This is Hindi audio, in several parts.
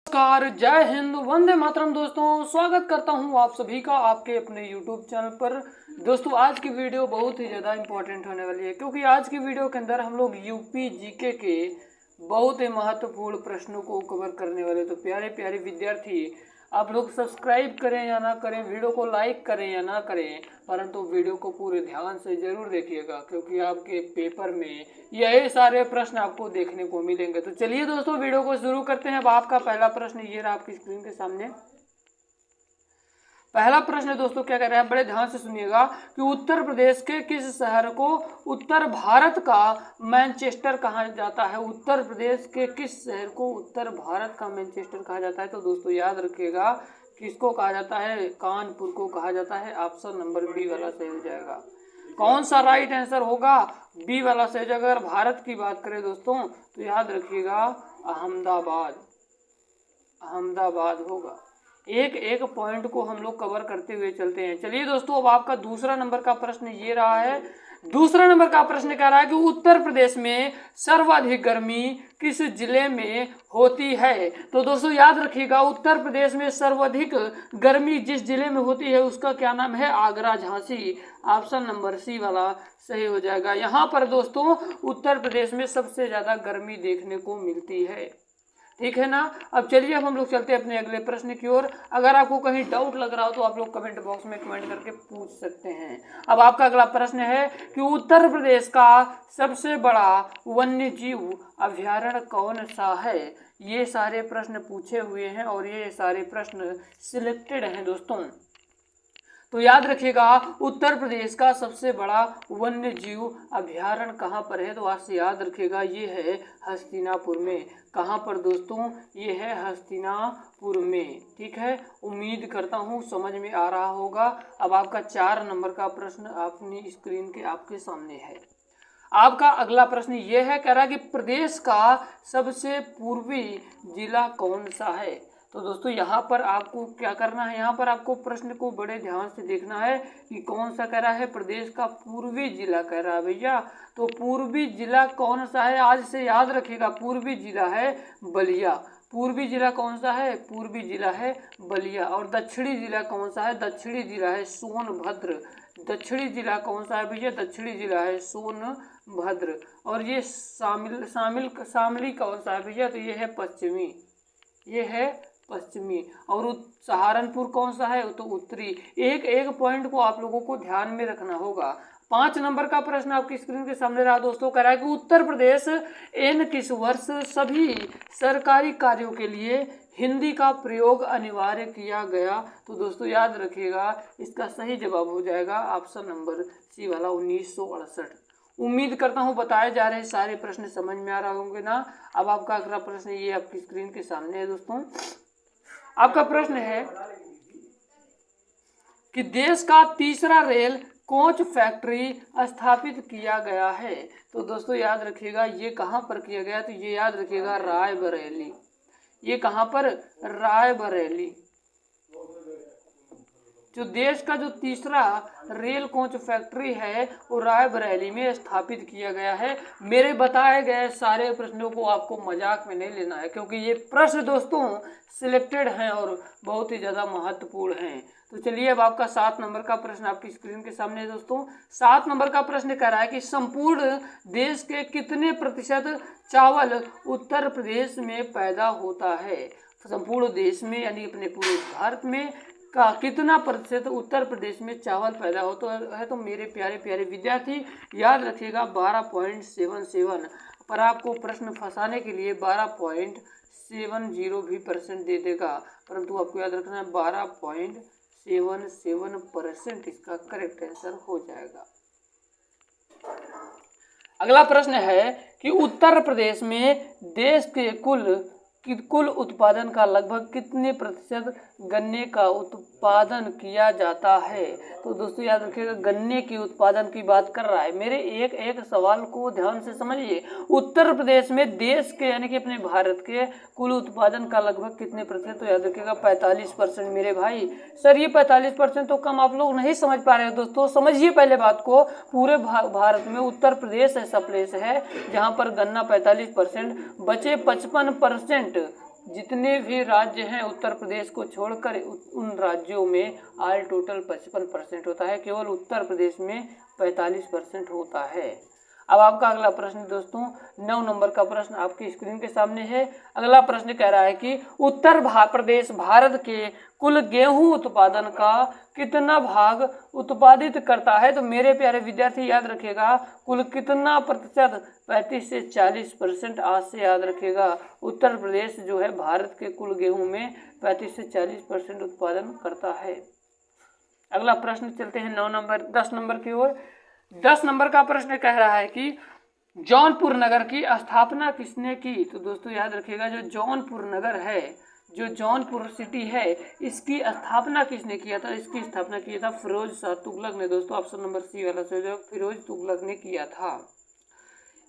नमस्कार, जय हिंद, वंदे मातरम। दोस्तों, स्वागत करता हूं आप सभी का आपके अपने YouTube चैनल पर। दोस्तों, आज की वीडियो बहुत ही ज़्यादा इंपॉर्टेंट होने वाली है, क्योंकि आज की वीडियो के अंदर हम लोग यूपी जीके के बहुत ही महत्वपूर्ण प्रश्नों को कवर करने वाले। तो प्यारे प्यारे विद्यार्थी, आप लोग सब्सक्राइब करें या ना करें, वीडियो को लाइक करें या ना करें, परंतु वीडियो को पूरे ध्यान से जरूर देखिएगा, क्योंकि आपके पेपर में यही सारे प्रश्न आपको देखने को मिलेंगे। तो चलिए दोस्तों, वीडियो को शुरू करते हैं। अब आपका पहला प्रश्न ये रहा आपकी स्क्रीन के सामने। पहला प्रश्न है दोस्तों, क्या कह रहा है, बड़े ध्यान से सुनिएगा कि उत्तर प्रदेश के किस शहर को उत्तर भारत का मैनचेस्टर कहा जाता है। उत्तर प्रदेश के किस शहर को उत्तर भारत का मैनचेस्टर कहा जाता है। तो दोस्तों याद रखिएगा, किसको कहा जाता है, कानपुर को कहा जाता है। ऑप्शन नंबर बी वाला सही हो जाएगा। कौन सा राइट आंसर होगा, बी वाला सही हो जाएगा। अगर भारत की बात करें दोस्तों, तो याद रखिएगा अहमदाबाद, अहमदाबाद होगा। एक एक पॉइंट को हम लोग कवर करते हुए चलते हैं। चलिए दोस्तों, अब आपका दूसरा नंबर का प्रश्न ये रहा है। दूसरा नंबर का प्रश्न कह रहा है कि उत्तर प्रदेश में सर्वाधिक गर्मी किस जिले में होती है। तो दोस्तों याद रखिएगा, उत्तर प्रदेश में सर्वाधिक गर्मी जिस जिले में होती है उसका क्या नाम है, Agra, Jhansi. Option number C वाला सही हो जाएगा। यहाँ पर दोस्तों उत्तर प्रदेश में सबसे ज्यादा गर्मी देखने को मिलती है। ठीक है ना। अब चलिए, अब हम लोग चलते हैं अपने अगले प्रश्न की ओर। अगर आपको कहीं डाउट लग रहा हो तो आप लोग कमेंट बॉक्स में कमेंट करके पूछ सकते हैं। अब आपका अगला प्रश्न है कि उत्तर प्रदेश का सबसे बड़ा वन्य जीव अभयारण्य कौन सा है। ये सारे प्रश्न पूछे हुए हैं और ये सारे प्रश्न सिलेक्टेड हैं दोस्तों। तो याद रखिएगा, उत्तर प्रदेश का सबसे बड़ा वन्य जीव अभयारण्य कहाँ पर है। तो आज से याद रखिएगा, ये है हस्तिनापुर में। कहाँ पर दोस्तों, ये है हस्तिनापुर में। ठीक है, उम्मीद करता हूँ समझ में आ रहा होगा। अब आपका 4 नंबर का प्रश्न अपनी स्क्रीन के आपके सामने है। आपका अगला प्रश्न ये है, कह रहा है कि प्रदेश का सबसे पूर्वी जिला कौन सा है। तो दोस्तों यहाँ पर आपको क्या करना है, यहाँ पर आपको प्रश्न को बड़े ध्यान से देखना है कि कौन सा कह रहा है, प्रदेश का पूर्वी जिला कह रहा है भैया। तो पूर्वी जिला कौन सा है, आज से याद रखिएगा, पूर्वी जिला है बलिया। पूर्वी जिला कौन सा है, पूर्वी जिला है बलिया। और दक्षिणी जिला कौन सा है, दक्षिणी जिला है सोनभद्र। दक्षिणी जिला कौन सा है भैया, दक्षिणी जिला है सोनभद्र। और ये शामली कौन सा है भैया, तो ये है पश्चिमी, ये है पश्चिमी। और सहारनपुर कौन सा है, तो उत्तरी। एक एक पॉइंट को आप लोगों को ध्यान में रखना होगा। 5 नंबर का प्रश्न आपकी स्क्रीन के सामने रहा दोस्तों, कह रहा है कि उत्तर प्रदेश एन किस वर्ष सभी सरकारी कार्यों के लिए हिंदी का प्रयोग अनिवार्य किया गया। तो दोस्तों याद रखिएगा, इसका सही जवाब हो जाएगा ऑप्शन नंबर सी वाला 1968। उम्मीद करता हूँ बताए जा रहे सारे प्रश्न समझ में आ रहे होंगे ना। अब आपका अगला प्रश्न ये आपकी स्क्रीन के सामने है दोस्तों। आपका प्रश्न है कि देश का तीसरा रेल कोच फैक्ट्री स्थापित किया गया है। तो दोस्तों याद रखिएगा, ये कहाँ पर किया गया, तो ये याद रखिएगा रायबरेली। ये कहाँ पर, रायबरेली। जो देश का जो तीसरा रेल कोच फैक्ट्री है वो रायबरेली में स्थापित किया गया है। मेरे बताए गए सारे प्रश्नों को आपको मजाक में नहीं लेना है, क्योंकि ये प्रश्न दोस्तों सिलेक्टेड हैं और बहुत ही ज़्यादा महत्वपूर्ण हैं। तो चलिए, अब आपका 7 नंबर का प्रश्न आपकी स्क्रीन के सामने है दोस्तों। 7 नंबर का प्रश्न कह रहा है कि संपूर्ण देश के कितने प्रतिशत चावल उत्तर प्रदेश में पैदा होता है। संपूर्ण देश में यानी अपने पूरे भारत में का कितना प्रतिशत उत्तर प्रदेश में चावल पैदा होता है। तो मेरे प्यारे प्यारे विद्यार्थी याद रखिएगा 12.77। पर आपको प्रश्न फंसाने के लिए 12.70 भी % दे देगा, परंतु आपको याद रखना है 12.77% इसका करेक्ट आंसर हो जाएगा। अगला प्रश्न है कि उत्तर प्रदेश में देश के कुल उत्पादन का लगभग कितने प्रतिशत गन्ने का उत्पादन किया जाता है। तो दोस्तों याद रखिएगा, गन्ने की उत्पादन की बात कर रहा है। मेरे एक एक सवाल को ध्यान से समझिए। उत्तर प्रदेश में देश के यानी कि अपने भारत के कुल उत्पादन का लगभग कितने प्रतिशत, तो याद रखिएगा 45%। मेरे भाई सर ये 45% तो कम आप लोग नहीं समझ पा रहे हो दोस्तों। समझिए पहले बात को, पूरे भारत में उत्तर प्रदेश ऐसा प्लेस है जहाँ पर गन्ना 45%, बचे 55% जितने भी राज्य हैं उत्तर प्रदेश को छोड़कर उन राज्यों में ऑल टोटल 55% होता है, केवल उत्तर प्रदेश में 45% होता है। अब आपका अगला प्रश्न दोस्तों 9 नंबर का प्रश्न आपकी स्क्रीन के सामने है। अगला प्रश्न कह रहा है कि उत्तर प्रदेश भारत के कुल गेहूं उत्पादन का कितना भाग उत्पादित करता है। तो मेरे प्यारे विद्यार्थी याद रखिएगा, कुल कितना प्रतिशत, 35 से 40%। आज से याद रखिएगा, उत्तर प्रदेश जो है भारत के कुल गेहूं में 35 से 40% उत्पादन करता है। अगला प्रश्न चलते हैं 10 नंबर की ओर। 10 नंबर का प्रश्न कह रहा है कि जौनपुर नगर की स्थापना किसने की। तो दोस्तों याद रखिएगा, जो जौनपुर नगर है, जो जौनपुर सिटी है, इसकी स्थापना किसने किया था। इसकी स्थापना किया था फिरोज शाह तुगलक ने। दोस्तों ऑप्शन नंबर सी वाला से जो फिरोज तुगलक ने किया था।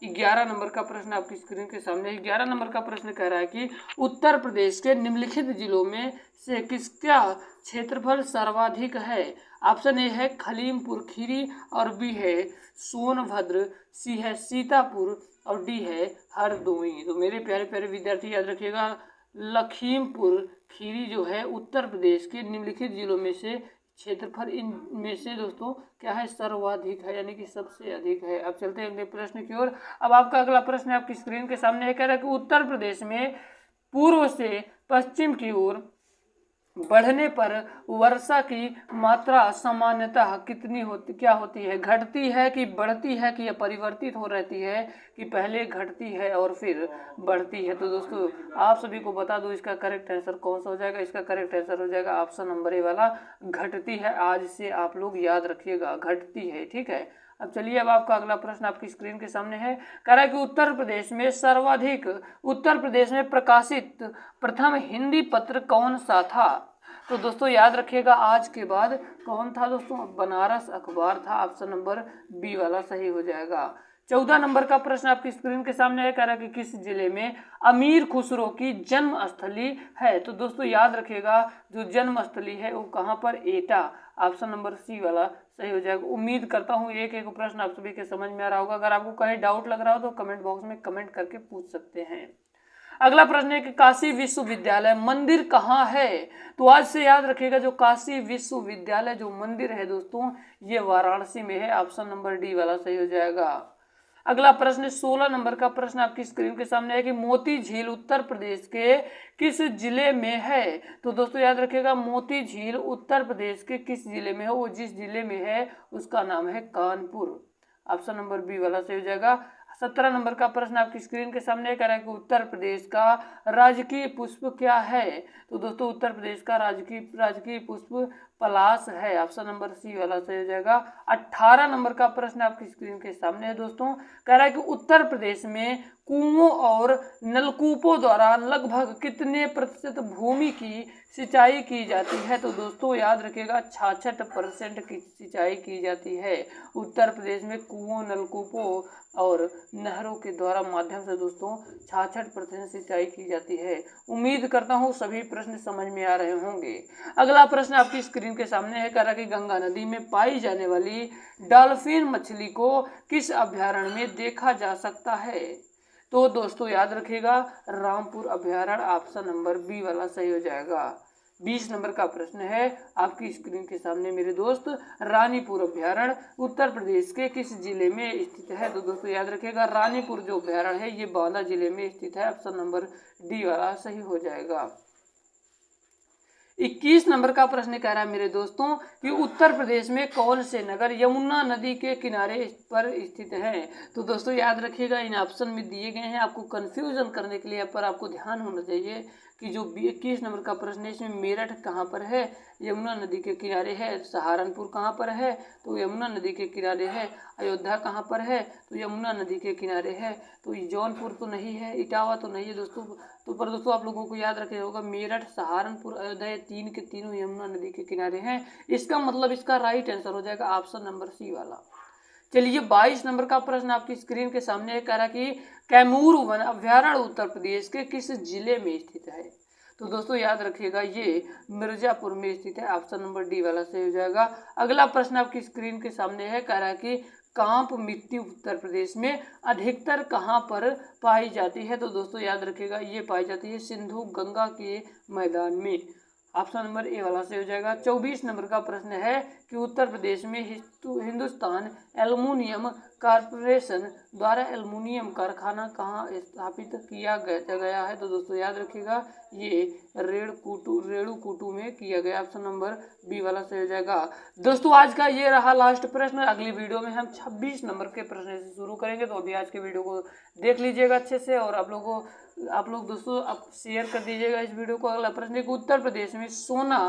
11 नंबर का प्रश्न आपकी स्क्रीन के सामने। 11 नंबर का प्रश्न कह रहा है कि उत्तर प्रदेश के निम्नलिखित जिलों में से किसका क्षेत्रफल सर्वाधिक है। ऑप्शन ए है खलीमपुर खीरी, और बी है सोनभद्र, सी है सीतापुर, और डी है हरदोई। तो मेरे प्यारे प्यारे विद्यार्थी याद रखिएगा, लखीमपुर खीरी जो है उत्तर प्रदेश के निम्नलिखित जिलों में से क्षेत्रफल इनमें से दोस्तों क्या है, सर्वाधिक है, यानी कि सबसे अधिक है। अब चलते हैं अगले प्रश्न की ओर। अब आपका अगला प्रश्न आपकी स्क्रीन के सामने है, कह रहा है कि उत्तर प्रदेश में पूर्व से पश्चिम की ओर बढ़ने पर वर्षा की मात्रा सामान्यतः कितनी होती, क्या होती है, घटती है कि बढ़ती है, कि यह परिवर्तित हो रहती है, कि पहले घटती है और फिर बढ़ती है। तो दोस्तों आप सभी को बता दो इसका करेक्ट आंसर कौन सा हो जाएगा। इसका करेक्ट आंसर हो जाएगा ऑप्शन नंबर ए वाला, घटती है। आज से आप लोग याद रखिएगा, घटती है, ठीक है। अब चलिए, अब आपका अगला प्रश्न आपकी स्क्रीन के सामने है, कह रहा है कि उत्तर प्रदेश में प्रकाशित प्रथम हिंदी पत्र कौन सा था। तो दोस्तों याद रखिएगा, आज के बाद कौन था दोस्तों, बनारस अखबार था। ऑप्शन नंबर बी वाला सही हो जाएगा। 14 नंबर का प्रश्न आपकी स्क्रीन के सामने है, कह रहा है कि किस जिले में अमीर खुसरो की जन्मस्थली है। तो दोस्तों याद रखिएगा, जो जन्मस्थली है वो कहाँ पर, एटा। ऑप्शन नंबर सी वाला सही हो जाएगा। उम्मीद करता हूँ एक एक प्रश्न आप सभी के समझ में आ रहा होगा। अगर आपको कहीं डाउट लग रहा हो तो कमेंट बॉक्स में कमेंट करके पूछ सकते हैं। अगला प्रश्न है कि काशी विश्वविद्यालय मंदिर कहाँ है। तो आज से याद रखिएगा, जो काशी विश्वविद्यालय जो मंदिर है दोस्तों, ये वाराणसी में है। ऑप्शन नंबर डी वाला सही हो जाएगा। अगला प्रश्न 16 नंबर का प्रश्न आपकी स्क्रीन के सामने है कि मोती झील उत्तर प्रदेश के किस जिले में है। तो दोस्तों याद रखिएगा, मोती झील उत्तर प्रदेश के किस जिले में है, वो जिस जिले में है उसका नाम है कानपुर। ऑप्शन नंबर बी वाला सही हो जाएगा। 17 नंबर का प्रश्न आपकी स्क्रीन के सामने कह रहा है कि उत्तर प्रदेश का राजकीय पुष्प क्या है। तो दोस्तों उत्तर प्रदेश का राजकीय पुष्प पलाश है। ऑप्शन नंबर सी वाला सही हो जाएगा। 18 नंबर का प्रश्न आपकी स्क्रीन के सामने है दोस्तों, कह रहा है कि उत्तर प्रदेश में कुओं और नलकूपों द्वारा लगभग कितने प्रतिशत भूमि की सिंचाई की जाती है। तो दोस्तों याद रखिएगा, 66% की सिंचाई की जाती है उत्तर प्रदेश में कुओं, नलकूपों और नहरों के द्वारा माध्यम से दोस्तों 66% सिंचाई की जाती है। उम्मीद करता हूँ सभी प्रश्न समझ में आ रहे होंगे। अगला प्रश्न आपकी स्क्रीन के सामने है, कह रहा है कि गंगा नदी में पाई जाने वाली डॉल्फिन मछली को किस अभयारण्य में देखा जा सकता है। तो दोस्तों याद रखिएगा, रामपुर अभयारण्य। ऑप्शन नंबर बी वाला सही हो जाएगा। 20 नंबर का प्रश्न है आपकी स्क्रीन के सामने मेरे दोस्त, रानीपुर अभयारण्य उत्तर प्रदेश के किस जिले में स्थित है। तो दोस्तों याद रखिएगा, रानीपुर जो अभयारण्य है ये बांदा जिले में स्थित है। ऑप्शन नंबर डी वाला सही हो जाएगा। 21 नंबर का प्रश्न कह रहा है मेरे दोस्तों कि उत्तर प्रदेश में कौन से नगर यमुना नदी के किनारे पर स्थित हैं। तो दोस्तों याद रखिएगा, इन ऑप्शन में दिए गए हैं, आपको कंफ्यूजन करने के लिए पर आपको ध्यान होना चाहिए कि जो 21 नंबर का प्रश्न है इसमें मेरठ कहाँ पर है, यमुना नदी के किनारे है। सहारनपुर कहाँ पर है, तो यमुना नदी के किनारे है। अयोध्या कहाँ पर है, तो यमुना नदी के किनारे है। तो जौनपुर तो नहीं है, इटावा तो नहीं है दोस्तों। तो पर दोस्तों आप लोगों को याद रखना होगा, मेरठ, सहारनपुर, अयोध्या, तीन के तीनों यमुना नदी के किनारे हैं। इसका मतलब इसका राइट आंसर हो जाएगा ऑप्शन नंबर सी वाला। चलिए 22 नंबर का प्रश्न आपकी स्क्रीन के सामने कह रहा कि कैमूर वन अभयारण्य उत्तर प्रदेश के किस जिले में स्थित है। तो दोस्तों याद रखिएगा, ये मिर्जापुर में स्थित है। ऑप्शन नंबर डी वाला सही हो जाएगा। अगला प्रश्न आपकी स्क्रीन के सामने है, कह रहा है कि कांप मिट्टी उत्तर प्रदेश में अधिकतर कहाँ पर पाई जाती है? तो दोस्तों याद रखिएगा, ये पाई जाती है सिंधु गंगा के मैदान में। ऑप्शन नंबर ए वाला से हो जाएगा। 24 नंबर का प्रश्न है कि उत्तर प्रदेश में हिंदुस्तान एल्युमिनियम कॉरपोरेशन द्वारा एल्युमिनियम कारखाना कहाँ स्थापित किया गया है? तो दोस्तों याद रखिएगा, ये रेणुकूटू में किया गया। ऑप्शन नंबर बी वाला से हो जाएगा। दोस्तों आज का ये रहा लास्ट प्रश्न। अगली वीडियो में हम 26 नंबर के प्रश्न से शुरू करेंगे, तो अभी आज के वीडियो को देख लीजिएगा अच्छे से, और आप लोग दोस्तों आप शेयर कर दीजिएगा इस वीडियो को। अगला प्रश्न है कि उत्तर प्रदेश में सोना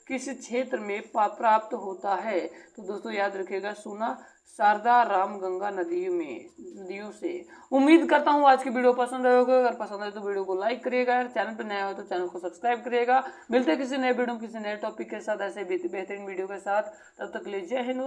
किस क्षेत्र में प्राप्त होता है? तो दोस्तों याद रखिएगा, सोना शारदा रामगंगा नदियों से। उम्मीद करता हूँ आज की वीडियो पसंद आए होगा। अगर पसंद आए तो वीडियो को लाइक करिएगा, चैनल पर नया हो तो चैनल को सब्सक्राइब करिएगा। मिलते हैं किसी नए वीडियो किसी नए टॉपिक के साथ, ऐसे बेहतरीन वीडियो के साथ। तब तक के लिए जय हिंद।